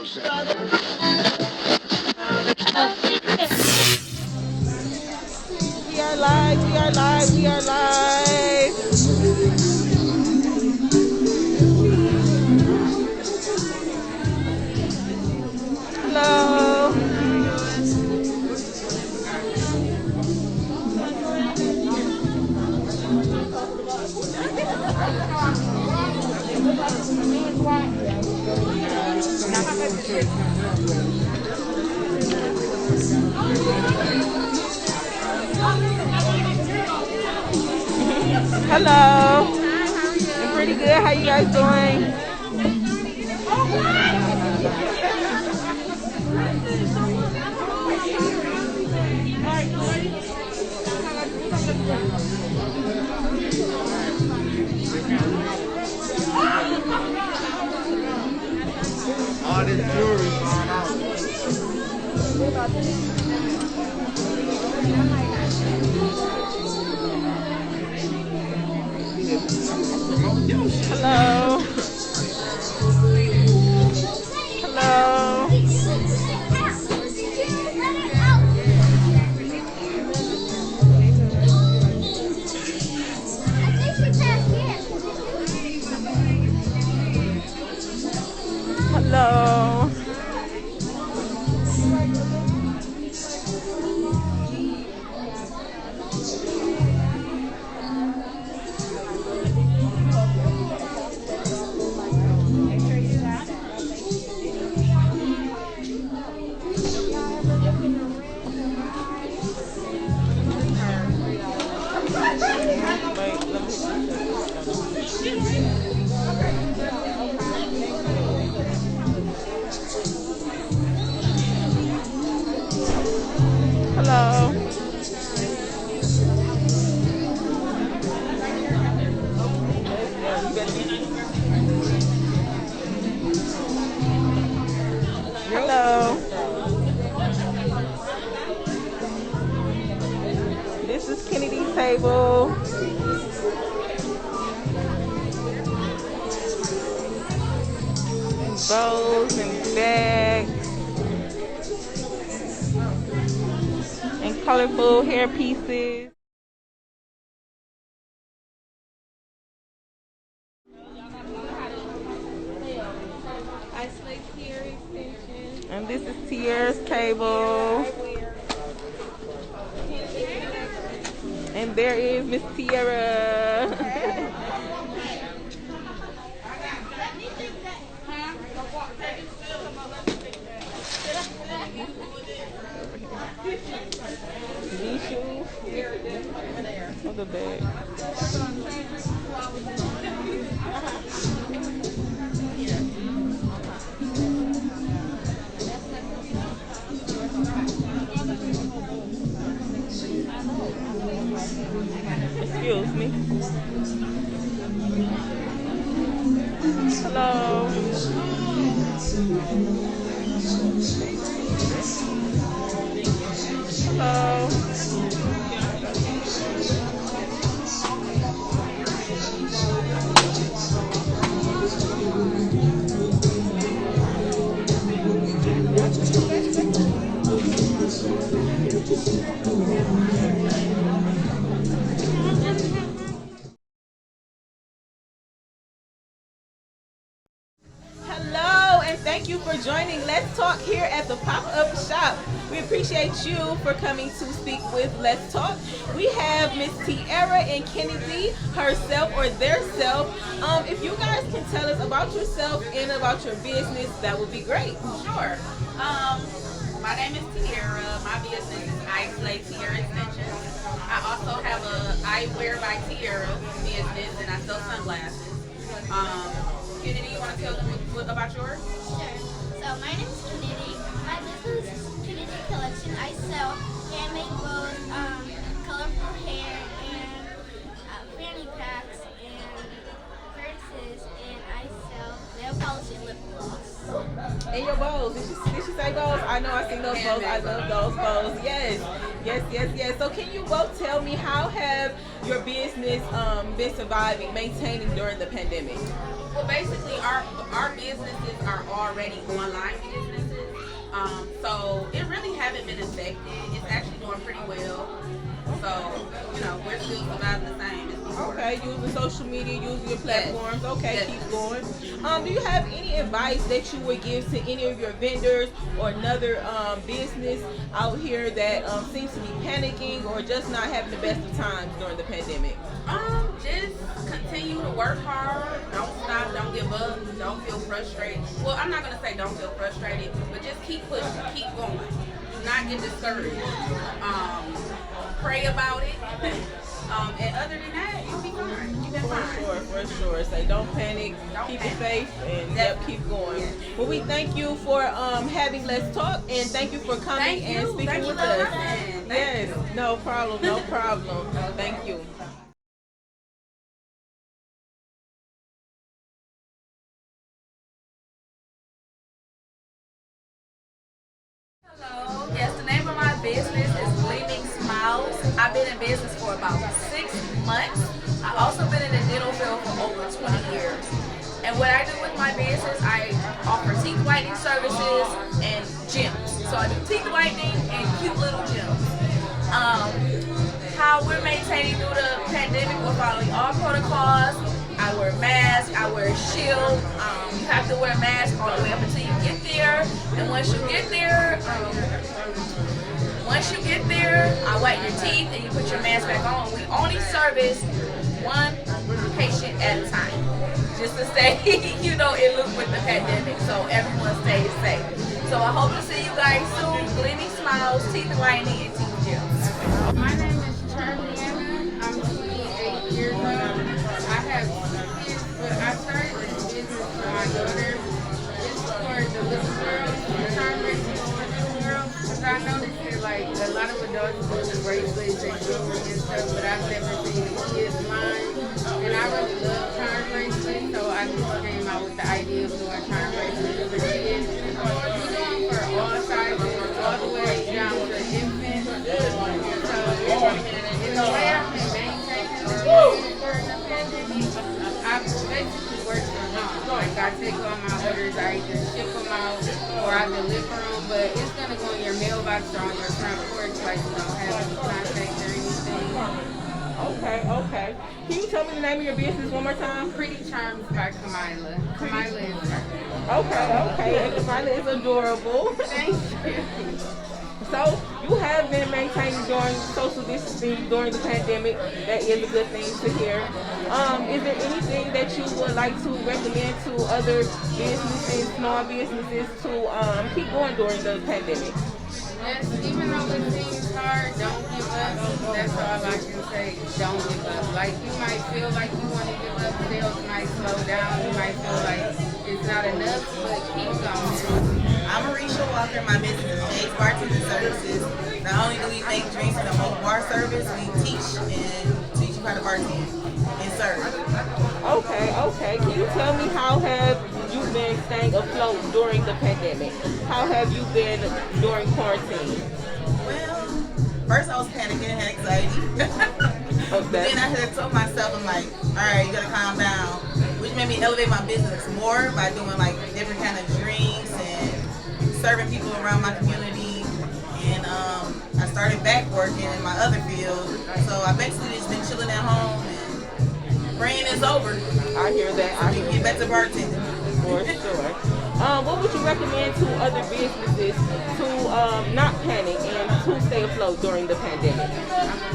We are live, we are live, we are live. Hello. Hello. I'm pretty good. How you guys doing? All this jewelry going out. Hello. Hello. Hello. Hello. Hello. This is Kennedy's table. Bows and bags and colorful hair pieces. And this is Tierra's table. And there is Miss Tierra. These shoes. Look at that. Excuse me. Hello. Hello. Hello, and thank you for joining Let's Talk here at the Pop-Up Shop. We appreciate you for coming to speak with Let's Talk. We have Miss Tierra and Kennedy, herself or their self. If you guys can tell us about yourself and about your business, that would be great. Sure. My name is Tierra. My business is Islay Tierra Extensions. I also have a Eyewear by Tierra business, and I sell sunglasses. Kennedy, you want to tell them about yours? Sure. So my name is Kennedy. My business is Kennedy Collection. I sell handmade bows, colorful hair, and fanny packs, and purses, and I sell nail polish and lip gloss. And your bows. Did she say bows? I know I seen those bows. I love those bows. Yes. Yes, yes, yes. So can you both tell me, how have your business been surviving, maintaining during the pandemic? Well, basically, our businesses are already online. We been affected, it's actually doing pretty well. So, we're still surviving the same as before. Okay, using social media, using your platforms. Okay, Yes. keep going. Do you have any advice that you would give to any of your vendors or another business out here that seems to be panicking or just not having the best of times during the pandemic? Just continue to work hard. Don't stop. Don't give up. Don't feel frustrated. Well, I'm not gonna say don't feel frustrated, but just keep pushing. Keep going. Do not get discouraged. Pray about it. And other than that, you'll be fine. You've been fine. For sure. Say don't panic, Don't keep panic. the faith, and keep going. Yes. Well, we thank you for having Let's Talk, and thank you for coming Thank and you. speaking Thank you with for us. coming. Thank Yes, you. no problem. Thank you. Hello. Yes, the name of my business is Gleaming Smiles. I've been in business for about 6 months. I've also been in the dental field for over 20 years. And what I do with my business, I offer teeth whitening services and gyms. So I do teeth whitening and cute little gyms. How we're maintaining through the pandemic, we're following all protocols. I wear a mask, I wear a shield. You have to wear a mask all the way up until you get there. And once you get there, I wipe your teeth and you put your mask back on. We only service one patient at a time, just to stay, in loop with the pandemic, so everyone stays safe. So I hope to see you guys soon. Gleaming Smiles, teeth whitening, and teeth gyms. My name is Charliana. I'm 28 years old. I have 2 kids, but I started this business for my daughter. It's for the little girls, the charm bracelets for little girls. Because I noticed that a lot of adults do the bracelets and jewelry and stuff, but I've never seen a kid's line. And I really love charm bracelets, so I just came out with the idea of doing charm bracelets for kids. We do them for all sizes, all the way down to infants. So in the way I've been maintaining the business during the pandemic, I basically work from home. Like I take all my orders, I either ship them out or I deliver them, but it's gonna go in your mailbox or on your front porch, like you don't have any contact or anything. Okay. Can you tell me the name of your business one more time? Pretty Charms by Kamila. Kamila is perfect. Okay. And Kamila is adorable. Thank you. So you have been maintaining during social distancing during the pandemic. That is a good thing to hear. Is there anything that you would like to recommend to other businesses, small businesses, to keep going during the pandemic? Yes, even though it seems hard, don't give up. That's all I can say. Don't give up. Like you might feel like you want to give up, sales might slow down. You might feel like it's not enough, but keep going. I'm Marisha Walker. My business is Jake's Bartending Services. Not only do we make drinks and a whole bar service, we teach you how to bartend and serve. Okay. Can you tell me how have you been staying afloat during the pandemic? How have you been during quarantine? Well, first I was panicking and had anxiety. Okay. Then I had told myself, I'm like, all right, you gotta calm down. Which made me elevate my business more by doing different kind of drinks and serving people around my community. And I started back working in my other field. So I basically just been chilling at home and praying it's over. I hear that. So we can get back to bartending. For sure. What would you recommend to other businesses to not panic and to stay afloat during the pandemic?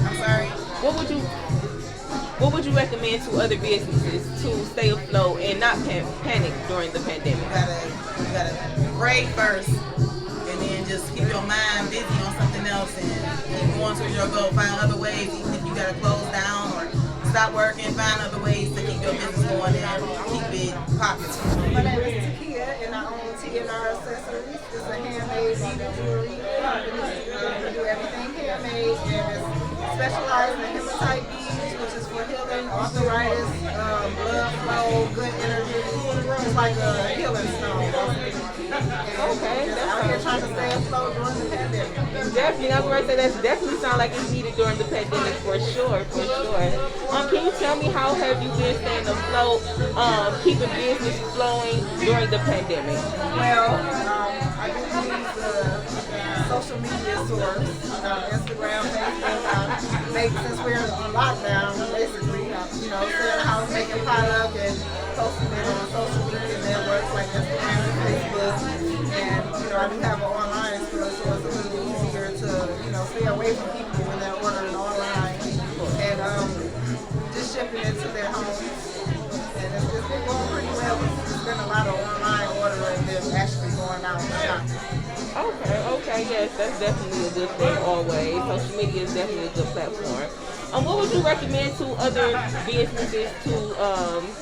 I'm sorry. What would you recommend to other businesses to stay afloat and not panic during the pandemic? You gotta pray first, and then just keep your mind busy on something else and keep going towards your goal. Find other ways, even if you gotta close down or stop working. Find other ways to keep your business going and keep it popular. My name is Takia, and I own T&R Accessories. It's a handmade beaded jewelry company. We do everything handmade, and it's specialized in hematite beads, which is for healing, arthritis, blood flow, good energy. It's like a healing stone. Okay, Just out here trying to stay afloat during the pandemic. definitely. I was going to say that definitely sounds like it's needed during the pandemic for sure. Can you tell me how have you been staying afloat, keeping business flowing during the pandemic? Well, I do use social media to going out and shopping. Okay, yes, that's definitely a good thing always. Social media is definitely a good platform. What would you recommend to other businesses to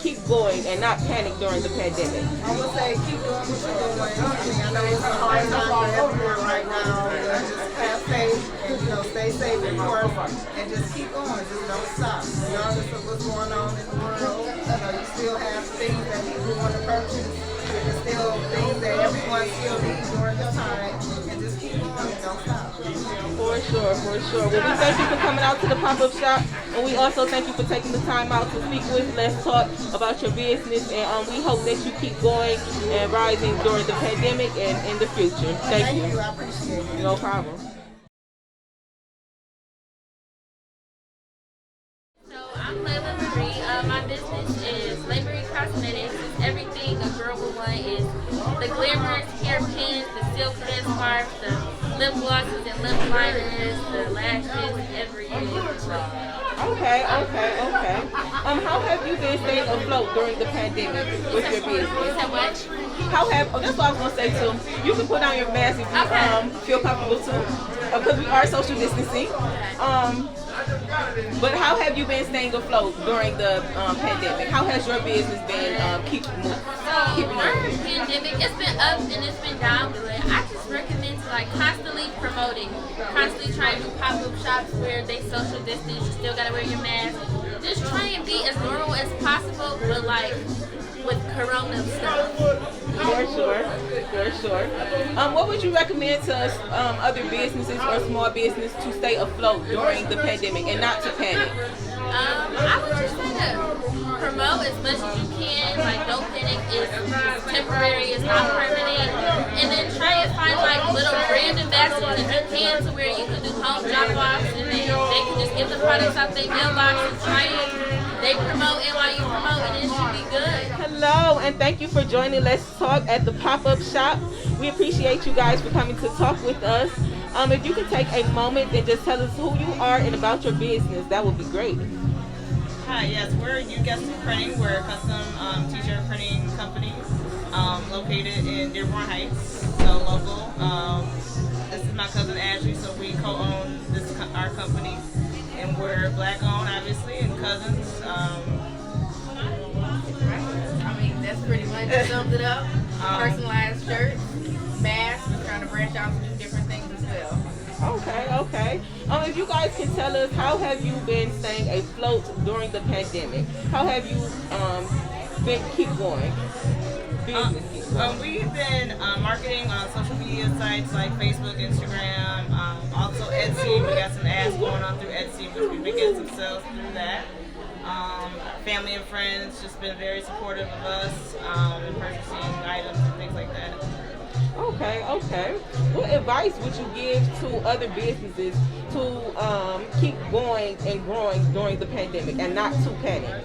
keep going and not panic during the pandemic? I would say keep doing what you're doing. I mean, I know it's a hard time for everyone right now, but just have faith and, stay safe, of course, and just keep going. Just don't stop. Regardless of what's going on in the world, you still have things that people want to purchase. There's still things that everyone still needs during this time, and just keep going and don't stop. For sure. Well, we thank you for coming out to the pop-up shop, and we also thank you for taking the time out to speak with Let's Talk about your business, and we hope that you keep going and rising during the pandemic and in the future. Thank you. I appreciate it. No problem. So I'm Layla Marie. My business is Lavery Cosmetics. It's everything a girl would want. Is the glamorous hairpins, the silk head scarves, the lip glosses and lip liners, the lashes, everything. Okay. How have you been staying afloat during the pandemic with your business? So what? That's what I was gonna say too. You can put on your mask if you feel comfortable too, because we are social distancing. But how have you been staying afloat during the pandemic? How has your business been keeping moving? During the pandemic, it's been up and it's been down, but I just recommend to constantly promote it. Constantly try to do pop-up shops where they social distance. You still gotta wear your mask. Just try and be as normal as possible, but with corona stuff. For sure. What would you recommend to other businesses or small business to stay afloat during the pandemic and not to panic? I would just say to promote as much as you can. Don't panic. It's temporary. It's not permanent. And then try and find little brand ambassadors if you can, to where you can do home drop-offs and then they can just get the products out their mailbox and try it. They promote, and while you promote, and it should be good. Hello, and thank you for joining Let's Talk at the pop-up shop. We appreciate you guys for coming to talk with us. If you can take a moment and just tell us who you are and about your business, that would be great. Hi, yes, we're You Guessed It Printing. We're a custom t-shirt printing company located in Dearborn Heights, so local. This is my cousin Ashley, so we co-own our company, and we're black-owned, obviously, and cousins. That's pretty much sums it up. Personalized shirts, masks. We're trying to branch out to do different things as well. Okay. If you guys can tell us, how have you been staying afloat during the pandemic? How have you keep going? We've been marketing on social media sites like Facebook, Instagram, also Etsy. We got some ads going on through Etsy, which we've been getting some sales through that. Family and friends just been very supportive of us in purchasing items and things like that. Okay. What advice would you give to other businesses to keep going and growing during the pandemic and not to panic?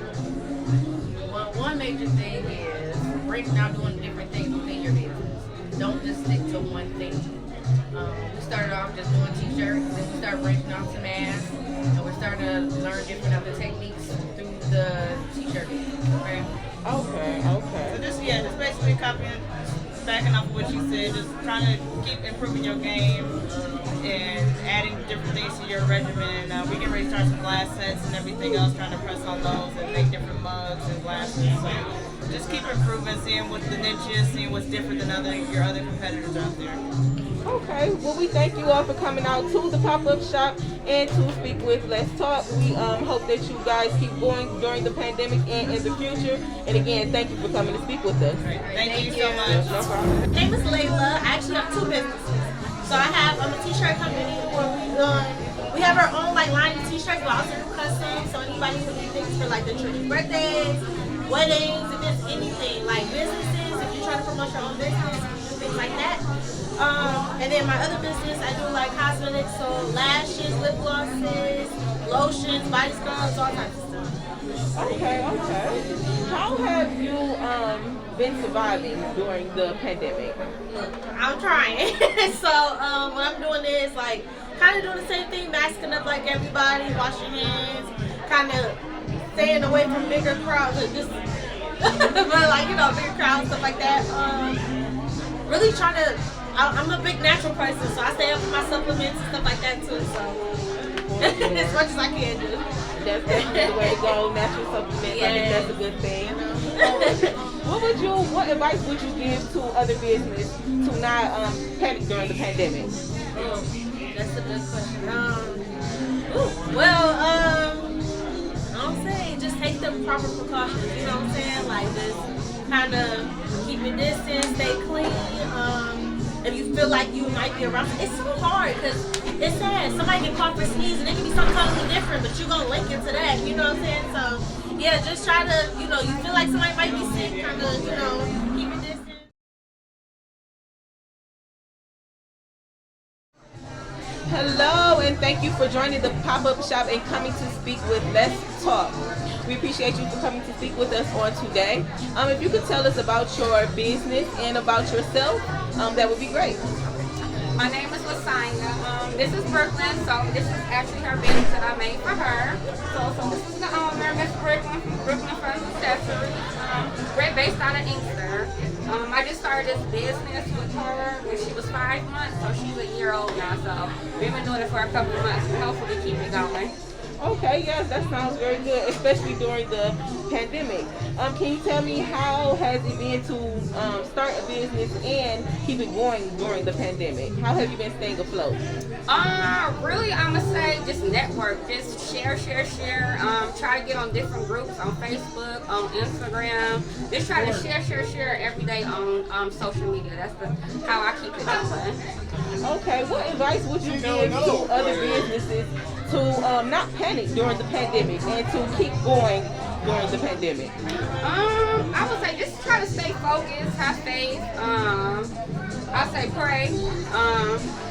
Well, one major thing is branching out, doing different things within your business. Don't just stick to one thing. We started off just doing t-shirts, then we started branching out to masks, and we're starting to learn different other techniques through the t-shirt. Okay. So just basically backing off of what you said, just trying to keep improving your game and adding different things to your regimen. We get ready to start some glass sets and everything else, trying to press on those and make different mugs and glasses. So just keep improving, seeing what the niche is, seeing what's different than your other competitors out there. Okay, well, we thank you all for coming out to the pop-up shop and to speak with Let's Talk. We hope that you guys keep going during the pandemic and in the future. And again, thank you for coming to speak with us. Thank you so much. No problem. My name is Layla. I actually have two businesses. So I have a t-shirt company where we have our own line of t-shirts, but also do custom. So anybody who needs things for the children's birthdays, weddings, if there's anything like businesses, if you're trying to promote your own business, you do things like that. And then my other business, I do cosmetics, so lashes, lip glosses, lotions, body scrubs, all types of stuff. Okay. How have you been surviving during the pandemic? I'm trying. So what I'm doing is kind of doing the same thing, masking up like everybody, washing hands, kind of staying away from bigger crowds, but bigger crowds, stuff like that. really trying to. I'm a big natural person, so I stay up with my supplements and stuff like that too. So as much as I can do. That's definitely the way to go. Natural supplements. I think that's a good thing. What advice would you give to other business to not panic during the pandemic? That's a good question. I'll say just take the proper precautions. You know what I'm saying? Like just kind of keep your distance, stay clean. If you feel like you might be around, it's so hard because it's sad. Somebody can cough or sneeze and it can be something totally different, but you're gonna link into that. You know what I'm saying? So yeah, just try to, you feel like somebody might be sick, kind of, keep your distance. Hello, and thank you for joining the pop-up shop and coming to speak with Let's Talk. We appreciate you for coming to speak with us on today. If you could tell us about your business and about yourself, that would be great. My name is Lasagna. This is Brooklyn, so this is actually her business that I made for her. So this is the owner, Miss Brooklyn from Brooklyn Furniture Accessories. We're based out of Inkster. I just started this business with her when she was 5 months, so she's a year old now. So we've been doing it for a couple of months, and hopefully keep it going. Okay, yes, that sounds very good, especially during the pandemic. Can you tell me how has it been to start a business and keep it going during the pandemic? How have you been staying afloat? Really, I'm gonna say just network, just share. Try to get on different groups on Facebook, on Instagram. Just try to share every day on social media. That's how I keep it going. Okay, what advice would you give to other businesses to not panic during the pandemic and to keep going during the pandemic? I would say just try to stay focused, have faith. I say pray.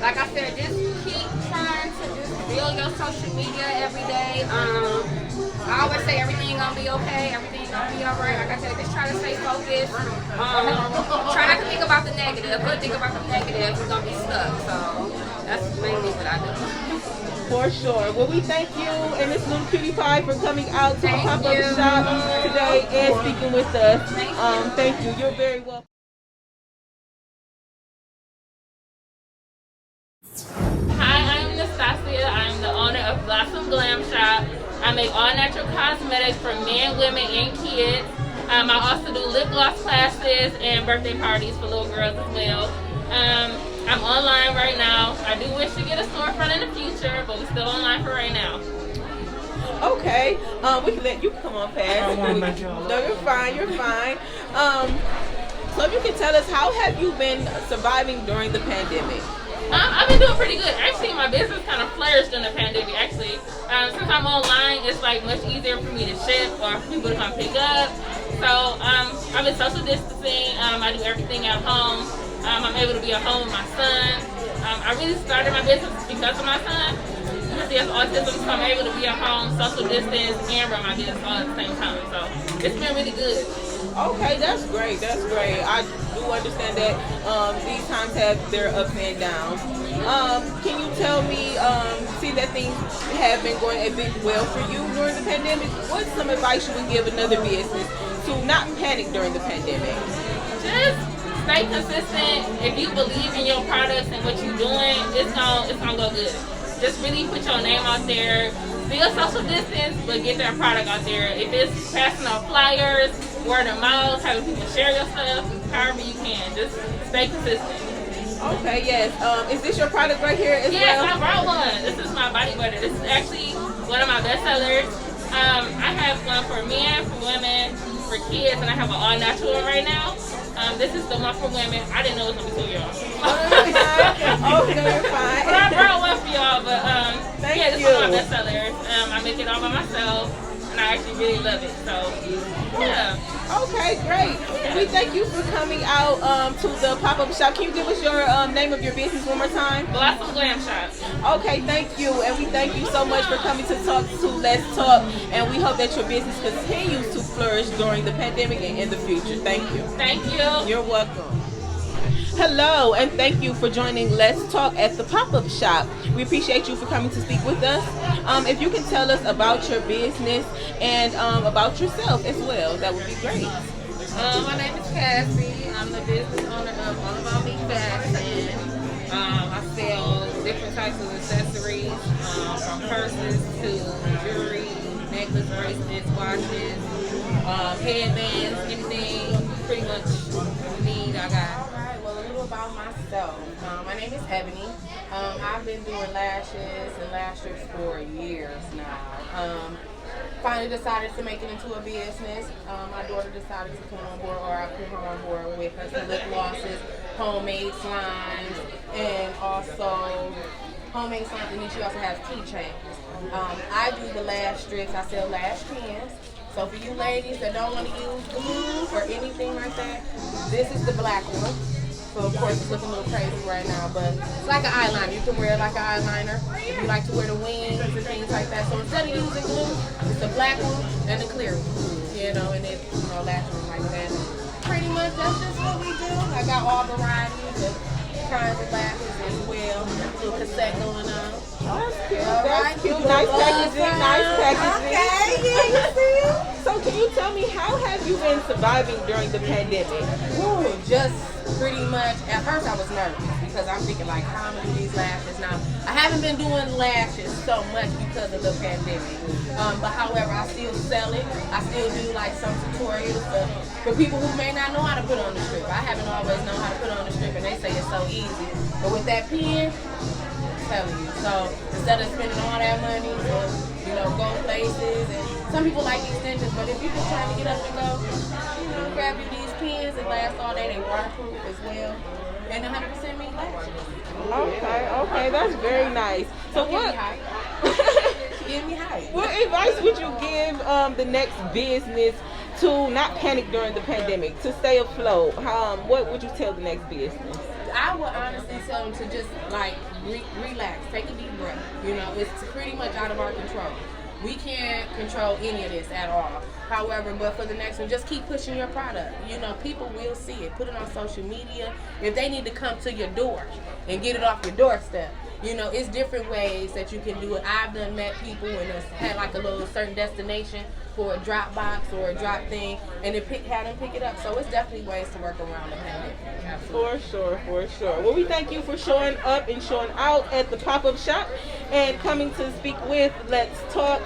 Like I said, just keep trying to just build your social media every day. I always say everything gonna be okay, everything gonna be alright. Like I said, just try to stay focused. Try not to think about the negative. But think about the negative, you're gonna be stuck. So that's mainly what I do. For sure. Well, we thank you and this little cutie pie for coming out to the pop-up shop today and speaking with us. Thank you. You're very welcome. Hi, I'm Nastasia. I'm the owner of Blossom Glam Shop. I make all natural cosmetics for men, women, and kids. I also do lip gloss classes and birthday parties for little girls as well. I'm online right now. I do wish to get a storefront in the future, but we're still online for right now. Okay. We can let you come on past. No, you're fine. You're fine. So if you can tell us, how have you been surviving during the pandemic? I've been doing pretty good. Actually, my business kind of flourished during the pandemic. Actually, since I'm online, it's like much easier for me to ship or for people to come pick up. So I've been social distancing. I do everything at home. I'm able to be at home with my son. I really started my business because of my son. Because he has autism, so I'm able to be at home, social distance, and run my business all at the same time. So it's been really good. Okay, that's great. That's great. I do understand that these times have their ups and downs. Can you tell me, see that things have been going a bit well for you during the pandemic? What's some advice you would give another business to not panic during the pandemic? Just stay consistent. If you believe in your products and what you're doing, it's gonna go good. Just really put your name out there. Still social distance, but get that product out there. If it's passing out flyers, word of mouth, having people share your stuff, however you can. Just stay consistent. Okay, yes. Is this your product right here as well? Yes, I brought one. This is my body butter. This is actually one of my best sellers. I have one for men, for women, for kids, and I have an all-natural one right now. This is the one for women. I didn't know it was going to be 2 years old. Okay, you're fine. But I brought one for y'all. But yeah, this is one of my best sellers. I make it all by myself, and I actually really love it. So, yeah. Okay, great. Yeah. We thank you for coming out to the pop-up shop. Can you give us your name of your business one more time? Blossom Glam Shop. Okay, thank you. And we thank you so much for coming to talk to Let's Talk. And we hope that your business continues to flourish during the pandemic and in the future. Thank you. Thank you. You're welcome. Hello, and thank you for joining Let's Talk at the pop-up shop. We appreciate you for coming to speak with us. If you can tell us about your business and about yourself as well, that would be great. My name is Cassie. I'm the business owner of Romulus Mi Fashion. I sell different types of accessories, from purses to jewelry, necklace, bracelets, watches, headbands, anything pretty much you need, I got. Alright, well, a little about myself. My name is Ebony. I've been doing lashes and lash strips for years now. Finally decided to make it into a business. My daughter decided to come on board, or I put her on board with her some lip glosses, homemade slimes, and also homemade slimes, and then she also has keychains. I do the lash strips. I sell lash pins. So for you ladies that don't want to use glue or anything like that, this is the black one. So of course it's looking a little crazy right now, but it's like an eyeliner. You can wear it like an eyeliner if you like to wear the wings and things like that. So instead of using glue, it's the black one and the clear one, and it lashes like that. Pretty much that's just what we do. I got all varieties of kinds of lashes as well. A little cassette going on. That's cute. That's cute. Nice packaging. Nice packaging. Okay, yeah, you see it? So can you tell me, how have you been surviving during the pandemic? Ooh, just pretty much. At first I was nervous because I'm thinking like, how am I gonna do these lashes now? I haven't been doing lashes so much because of the pandemic. But however, I still sell it. I still do like some tutorials for people who may not know how to put on the strip. I haven't always known how to put on the strip, and they say it's so easy. But with that pen, I'm telling you. So instead of spending all that money to, go places, and some people like extensions, but if you're just trying to get up and go, grab you these pens and last all day. They waterproof as well, and 100% mink lashes. Okay, that's very nice. So Give me hype. what advice would you give the next business to not panic during the pandemic, to stay afloat? What would you tell the next business? I would honestly tell them to just relax, take a deep breath. It's pretty much out of our control. We can't control any of this at all. However, but for the next one, just keep pushing your product. People will see it. Put it on social media. If they need to come to your door and get it off your doorstep, it's different ways that you can do it. I've done met people and it's had like a little certain destination for a drop box or a drop thing, and then had them pick it up. So it's definitely ways to work around the pandemic. For sure. Well, we thank you for showing up and showing out at the pop-up shop and coming to speak with Let's Talk.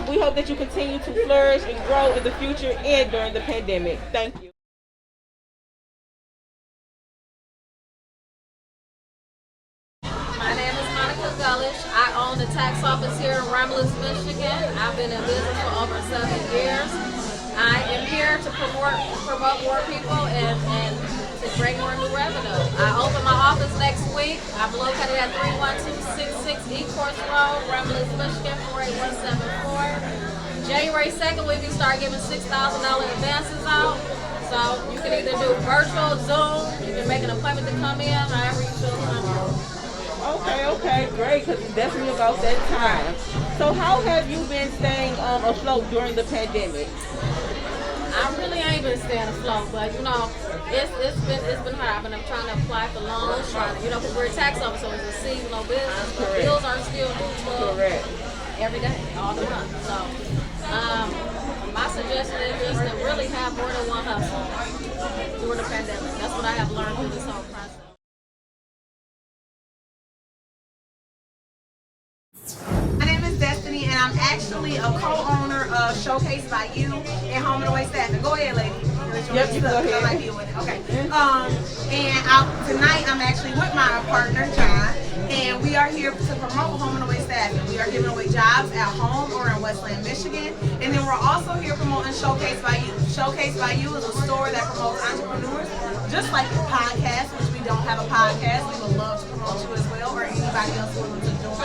We hope that you continue to flourish and grow in the future and during the pandemic. Thank you. My name is Monica Gullish. I own the tax office here in Romulus, Michigan. I've been in business for over 7 years. I am here to promote more people and to bring more new revenue. I open my office next week. I'm located at 31266 Ecorse Road, Romulus, Michigan, 48174. January 2nd, we can start giving $6,000 advances out. So you can either do virtual, Zoom, you can make an appointment to come in, however you feel comfortable. Okay, great, because it's definitely about that time. So how have you been staying afloat during the pandemic? I really ain't been staying afloat, but it's been hard. I'm trying to apply for loans, because we're a tax office, so it's a seasonal business. But bills are still due every day, all the month. So my suggestion is just to really have more than one hustle during the pandemic. That's what I have learned through this whole process. My name is Destiny, and I'm actually a co-owner of Showcase by You and Home and Away Staffing. Go ahead, lady. Yep, you go ahead. I might deal with it. Okay. Tonight I'm actually with my partner, John, and we are here to promote Home and Away Staffing. We are giving away jobs at home or in Westland, Michigan, and then we're also here promoting Showcase by You. Showcase by You is a store that promotes entrepreneurs, just like the podcast, which we don't have a podcast. We would love to promote you as well, or anybody else willing to join.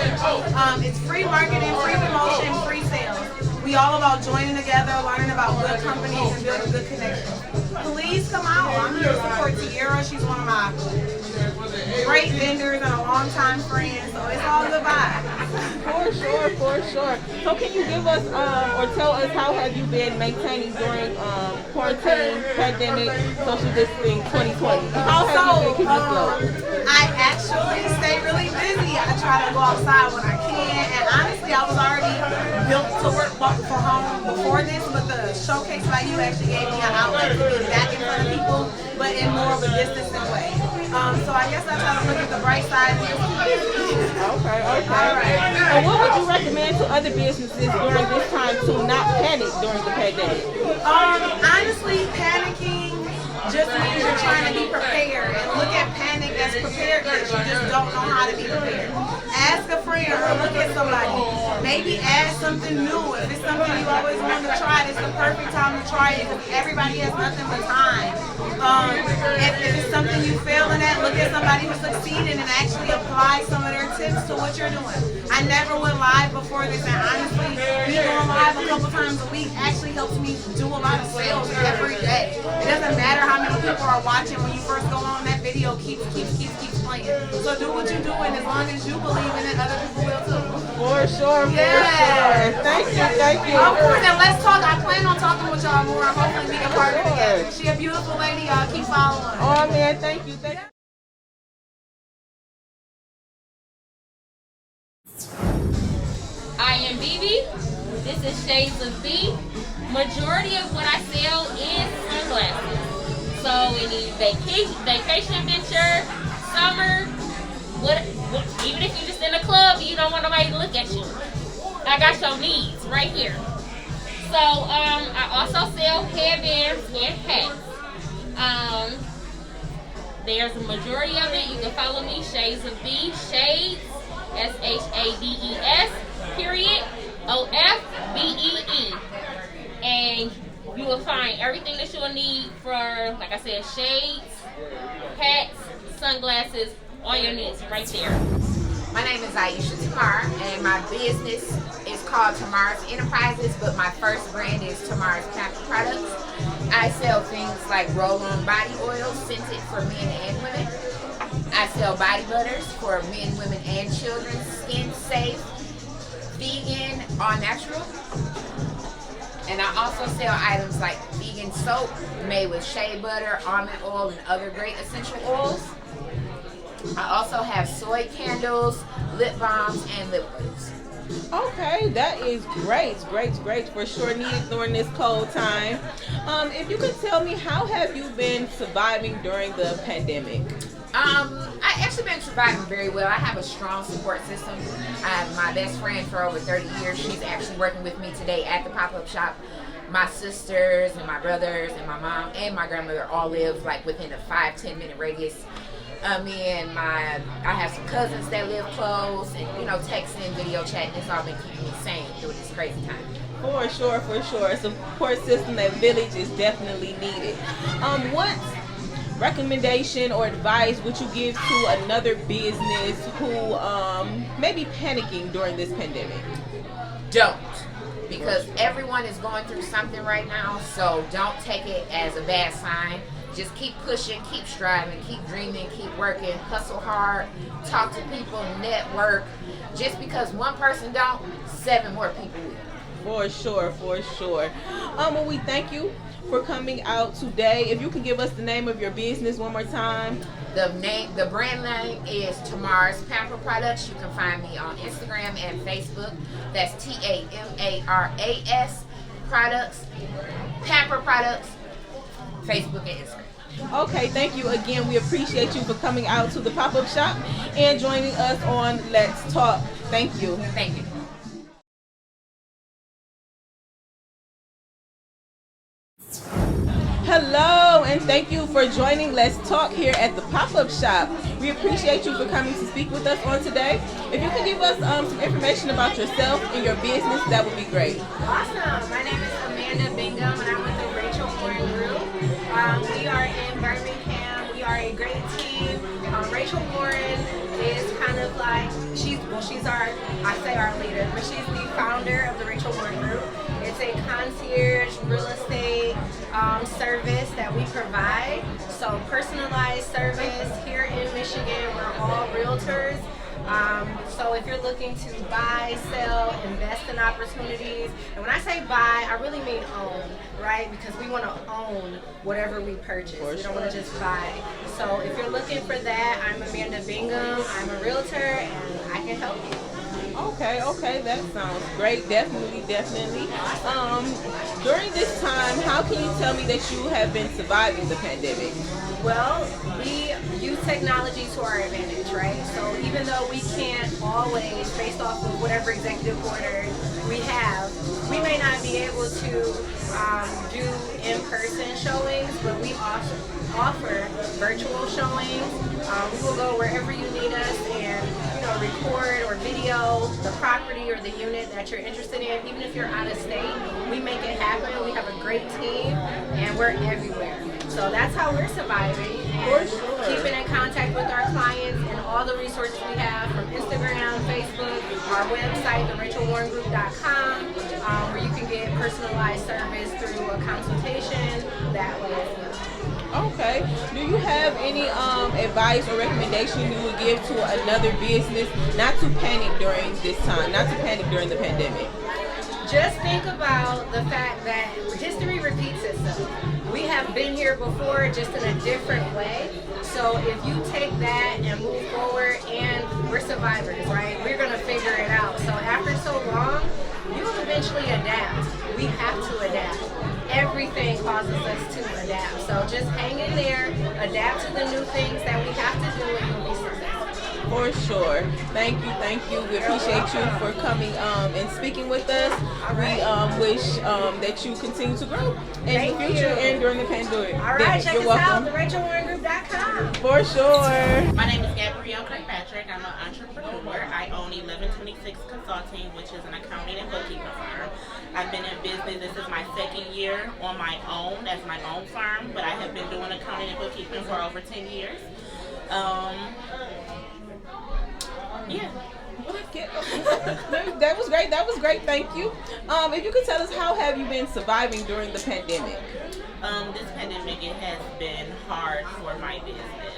It's free marketing, free promotion, free sales. We all about joining together, learning about good companies, and building good connections. Please come out. I'm here to support Tierra. She's one of my great vendors and a longtime friend, so it's all good vibes. For sure. So can you give us or tell us, how have you been maintaining during quarantine, pandemic, social distancing 2020? How have you been keeping afloat? I actually stay really busy. I try to go outside when I can. And honestly, I was already built to work for home before this, but the Showcase by You actually gave me an outlet to be back in front of people, but in more of a distancing way. So I guess I try to look at the bright side. Okay. All right. And what would you recommend to other businesses during this time to not panic during the pandemic? Honestly, panicking just means you're trying to be prepared. And look at panic as preparedness. You just don't know how to be prepared. Ask a friend or look at somebody. Maybe add something new. If it's something you always wanted to try, it's the perfect time to try it. Everybody has nothing but time. If it's something you failing at, look at somebody who succeeded and actually apply some of their tips to what you're doing. I never went live before this, and honestly, me going live a couple times a week actually helps me do a lot of sales every day. It doesn't matter how many people are watching. When you first go on, that video keeps playing. So do what you're doing. As long as you believe in it, other people will too. For sure. Thank you. Of course, and let's talk. I plan on talking with y'all more. I'm hopefully being a part of it together. She a beautiful lady. Y'all keep following. Oh man, thank you. I am Bibi. This is Shades of B. Majority of what I sell is sunglasses. So any vacation venture, summer, even if you're just in a club and you don't want nobody to look at you, I got your needs right here. So I also sell headbands and hats. There's a majority of it. You can follow me, Shades of B, Shades, SHADES, period, OFBEE. And you will find everything that you'll need for, like I said, shades, hats, sunglasses, all your needs right there. My name is Aisha Tamar, and my business is called Tamar's Enterprises, but my first brand is Tamar's Pamper Products. I sell things like roll-on body oils, scented for men and women. I sell body butters for men, women, and children, skin safe, vegan, all natural. And I also sell items like vegan soap made with shea butter, almond oil, and other great essential oils. I also have soy candles, lip balms, and lip oils. Okay, that is great, for sure needed during this cold time. If you could tell me, how have you been surviving during the pandemic? I actually been surviving very well. I have a strong support system. I have my best friend for over 30 years. She's actually working with me today at the pop-up shop. My sisters and my brothers and my mom and my grandmother all live like within a 5-10 minute radius. I have some cousins that live close, and texting, video chatting. It's all been keeping me sane through this crazy time. For sure. A support system, that village is definitely needed. What recommendation or advice would you give to another business who may be panicking during this pandemic? Don't. Because everyone is going through something right now, so don't take it as a bad sign. Just keep pushing, keep striving, keep dreaming, keep working, hustle hard, talk to people, network. Just because one person don't, 7 more people will. For sure. Well, we thank you for coming out today. If you can give us the name of your business one more time. The brand name is Tamar's Pamper Products. You can find me on Instagram and Facebook. That's TAMARAS Products, Pamper Products, Facebook and Instagram. Okay, thank you again. We appreciate you for coming out to the pop-up shop and joining us on Let's Talk. Thank you. Thank you. Hello, and thank you for joining Let's Talk here at the pop-up shop. We appreciate you for coming to speak with us on today. If you can give us some information about yourself and your business, that would be great. Awesome. My name is Amanda Bingham, and I'm with the Rachel Warren Group. We are in Birmingham. We are a great team. Rachel Warren is kind of like, she's our leader, but she's the founder of the Rachel Warren Group. It's a concierge real estate service that we provide. So personalized service here in Michigan. We're all realtors. So if you're looking to buy, sell, invest in opportunities, and when I say buy, I really mean own, right? Because we want to own whatever we purchase. We don't want to just buy. So if you're looking for that, I'm Amanda Bingham. I'm a realtor, and I can help you. Okay, that sounds great. Definitely. During this time, how can you tell me that you have been surviving the pandemic? Well, we use technology to our advantage, right? So even though we can't always, based off of whatever executive order we have, we may not be able to do in-person showings, but we also offer virtual showings. We will go wherever you need us and record or video the property or the unit that you're interested in. Even if you're out of state, we make it happen. We have a great team, and we're everywhere. So that's how we're surviving and keeping in contact with our clients and all the resources we have from Instagram, Facebook, our website, therachelwarrengroup.com, where you can get personalized service through a consultation that way as well. Okay. Do you have any advice or recommendation you would give to another business not to panic during this time, not to panic during the pandemic? Just think about the fact that history repeats itself. We have been here before, just in a different way. So if you take that and move forward, and we're survivors, right? We're going to figure it out. So after so long, you'll eventually adapt. We have to adapt. Everything causes us to adapt. So just hang in there, adapt to the new things that we have to do, and you'll be successful. For sure. Thank you. We appreciate you for coming and speaking with us. We wish that you continue to grow in the future and during the pandemic. All right, check us out, therachelwarrengroup.com. For sure. My name is Gabrielle Kirkpatrick. I'm an entrepreneur. I own 1126 Consulting, which is an accounting and bookkeeping firm. I've been in business. This is my second year on my own as my own firm, but I have been doing accounting and bookkeeping for over 10 years. Yeah. That was great. Thank you. If you could tell us, how have you been surviving during the pandemic? This pandemic, it has been hard for my business.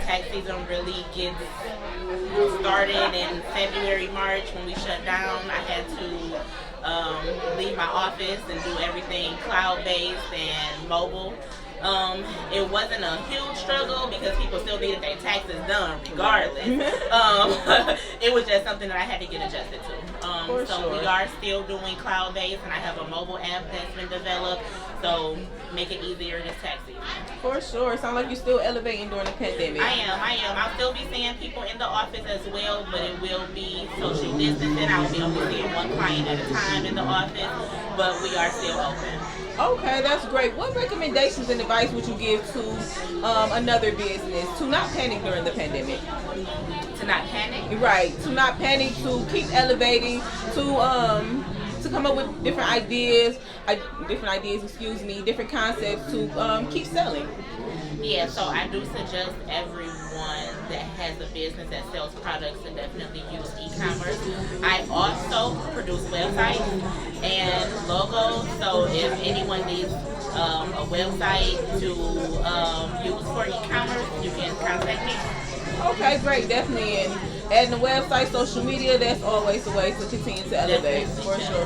Tax season really gets started in February, March when we shut down. I had to leave my office and do everything cloud-based and mobile. It wasn't a huge struggle because people still needed their taxes done regardless. It was just something that I had to get adjusted to. So we are still doing cloud-based, and I have a mobile app that's been developed, so make it easier this tax season. For sure. Sound like you're still elevating during the pandemic. I am. I'll still be seeing people in the office as well, but it will be social distancing. I will be only seeing one client at a time in the office, but we are still open. Okay, that's great. What recommendations and advice would you give to another business to not panic during the pandemic? To not panic? Right. To not panic, to keep elevating, to come up with different ideas, different concepts to keep selling. Yeah, so I do suggest everyone that has a business that sells products to definitely use e-commerce. I also produce websites and logos, so if anyone needs a website to use for e-commerce, you can contact me. Okay, great, definitely. And adding the website, social media, that's always a way to continue to elevate. For sure.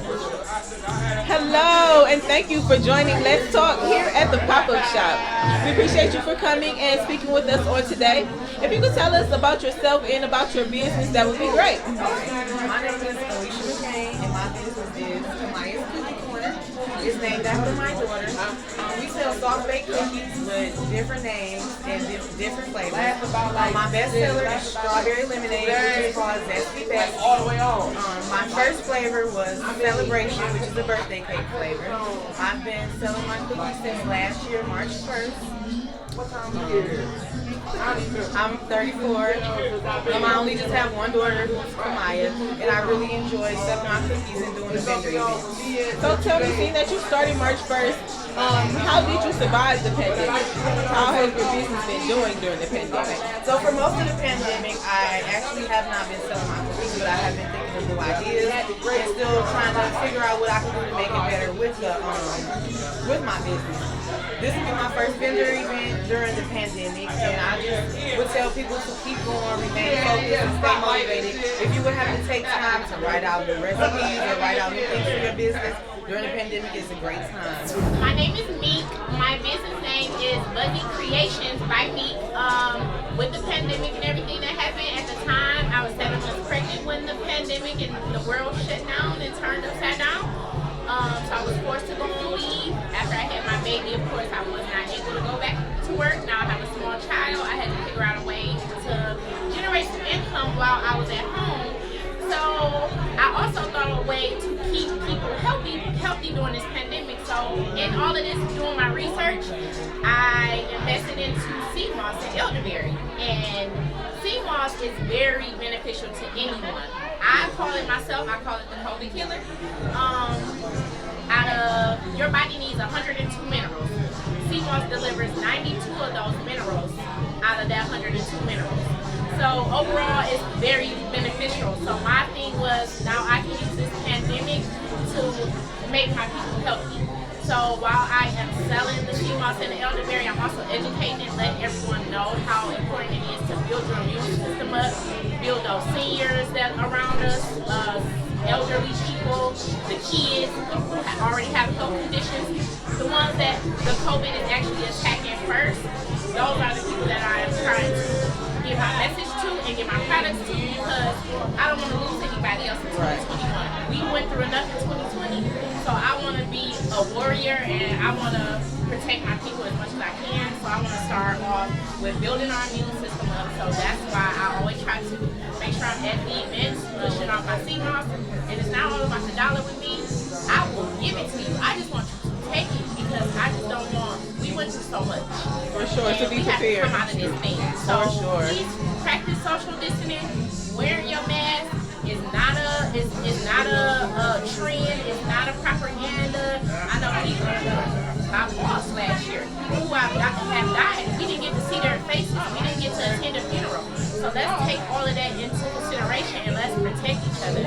Hello, and thank you for joining Let's Talk here at the PopUp Shop. We appreciate you for coming and speaking with us on today. If you could tell us about yourself and about your business, that would be great. My name is Alicia McCain, and my business is Kamaya's Cookie Corner. It's named after my daughter. We sell soft-baked cookies with different names and different flavors. My best seller is strawberry lemonade, which is called Zesty Best. All the way on. My first flavor was Celebration, which is a birthday cake flavor. I've been selling my cookies since last year, March 1st. What time of year? I'm 34. I only just have one daughter who's Kamaya, and I really enjoy selling my cookies and doing the vendor events. So tell me, seeing that you started March 1st, how did you survive the pandemic? How has your business been doing during the pandemic? So for most of the pandemic, I actually have not been selling my cookies, but I have been thinking of new ideas and still trying to figure out what I can do to make it better with my business. This will be my first vendor event during the pandemic, and I just would tell people to keep going, remain focused, and stay motivated. If you would have to take time to write out the recipes and write out new things for your business during the pandemic, it's a great time. My name is Meek. My business name is Buggy Creations by Meek. With the pandemic and everything that happened at the time, I was 7 months pregnant when the pandemic and the world shut down and turned upside down. So I was forced to go on leave. After I had my baby, of course, I was not able to go back to work. Now I have a small child. I had to figure out a way to generate some income while I was at home. So I also thought of a way to keep people healthy during this pandemic. So in all of this, doing my research, I invested into sea moss and elderberry. And sea moss is very beneficial to anyone. I call it the COVID killer. Your body needs 102 minerals. Sea moss delivers 92 of those minerals out of that 102 minerals. So overall, it's very beneficial. So my thing was, now I can use this pandemic to make my people healthy. So while I am selling the sea moss and the elderberry, I'm also educating and letting everyone know how important it is to build your immune system up, build those seniors that are around us, elderly people, the kids, people who already have health conditions, the ones that the COVID is actually attacking first. Those are the people that I am trying to give my message to and give my products to, because I don't want to lose anybody else in 2021. We went through enough in 2020, so I want to be a warrior and I want to protect my people as much as I can. So I want to start off with building our immune system up. So that's why I always try to make sure I'm at the events, pushing off my sea moss. And it's not all about the dollar with me. I will give it to you. I just want you to take it because I just don't want. We went through so much. For sure, and to be prepared. We have to come out of this thing. So for sure. Please practice social distancing. Wearing your mask is not a trend. It's not a propaganda. I know people. My boss last year, who have died, we didn't get to see their faces. We didn't get to attend a funeral. So let's take all of that into consideration and let's protect each other.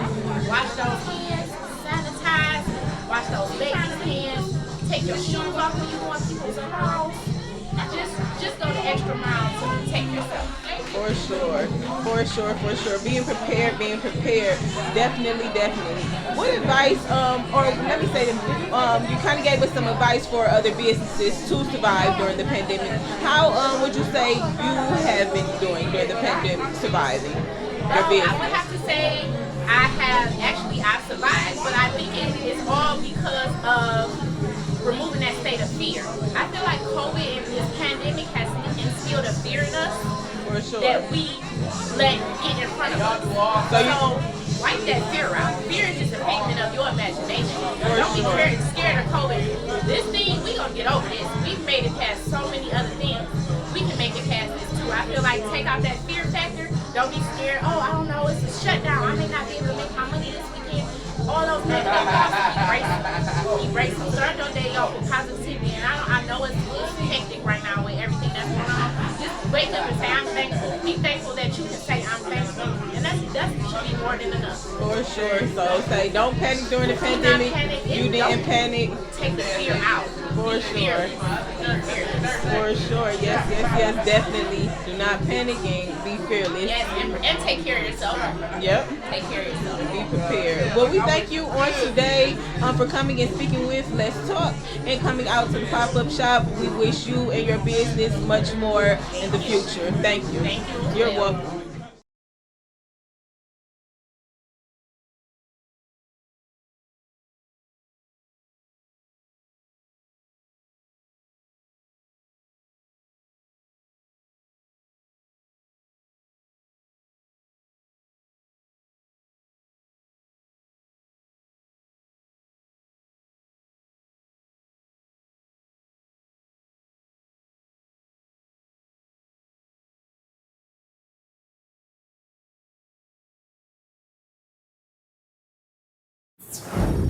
Wash those hands, sanitize, wash those babies' hands, take your shoes off when you go in people's house. Just go the extra mile to protect yourself. For sure. Being prepared. Definitely. What advice, or let me say, you kind of gave us some advice for other businesses to survive during the pandemic. How would you say you have been doing during the pandemic, surviving your business? I would have to say I've survived, but I think it's all because of removing that state of fear. I feel like COVID and this pandemic has instilled a fear in us that we let get in front of us. So wipe that fear out. Fear is just a figment of your imagination. Don't be scared of COVID. This thing, we gonna get over this. We've made it past so many other things. We can make it past this too. I feel like take out that fear factor. Don't be scared. Oh, I don't know, it's a shutdown. I may not be able to make my money this weekend. All those negative thoughts, erase them. Start your day off with positivity. And I know it's hectic right now with everything that's going on. Just wake up and say, I'm thankful. Be thankful that you can say, I'm thankful. And that should be more than enough. For sure. So say, don't panic during the pandemic. You didn't panic. Take the fear out. For sure. For sure. Yes, definitely. Do not panic and be fearless. Yes, and take care of yourself. Yep. Take care of yourself. Be prepared. Well, we thank you on today for coming and speaking with Let's Talk and coming out to the pop-up shop. We wish you and your business much more in the future. Thank you. Thank you. You're welcome.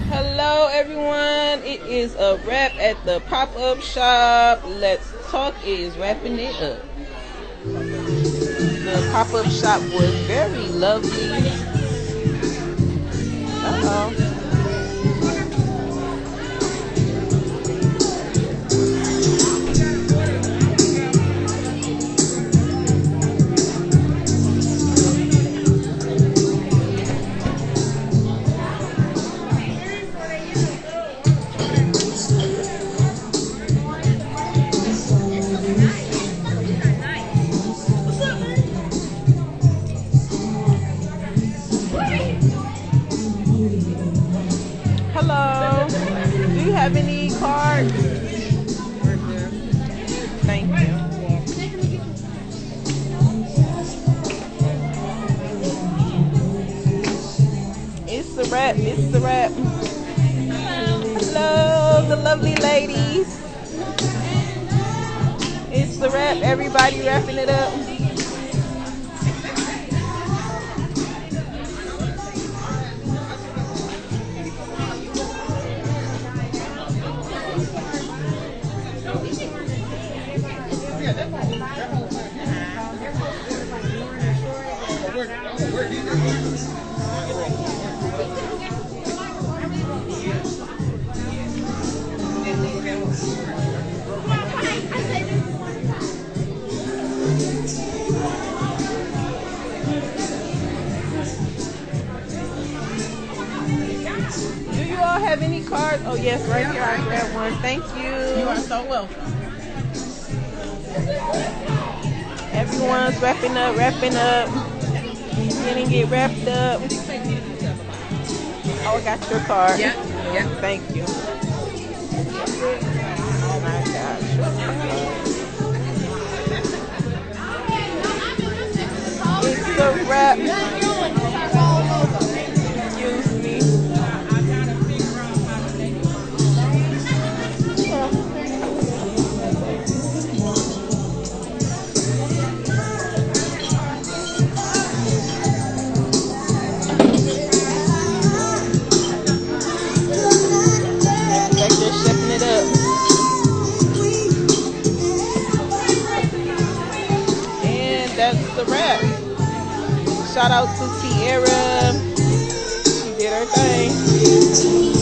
Hello everyone, it is a wrap at the pop-up shop. Let's Talk is wrapping it up. The pop-up shop was very lovely. Uh-oh. have any cards? Thank you. It's the wrap. It's the wrap. Hello, the lovely ladies. It's the wrap. Everybody wrapping it up. Do you all have any cards? Oh yes, right here. I grabbed one. Thank you. You are so welcome. Everyone's wrapping up, wrapping up. Gonna get wrapped up. Oh, I got your card. Yep. Thank you. Oh my gosh. It's the wrap. Excuse me. Back there stepping it up. And that's the wrap. Shout out to Tiara. She did her thing.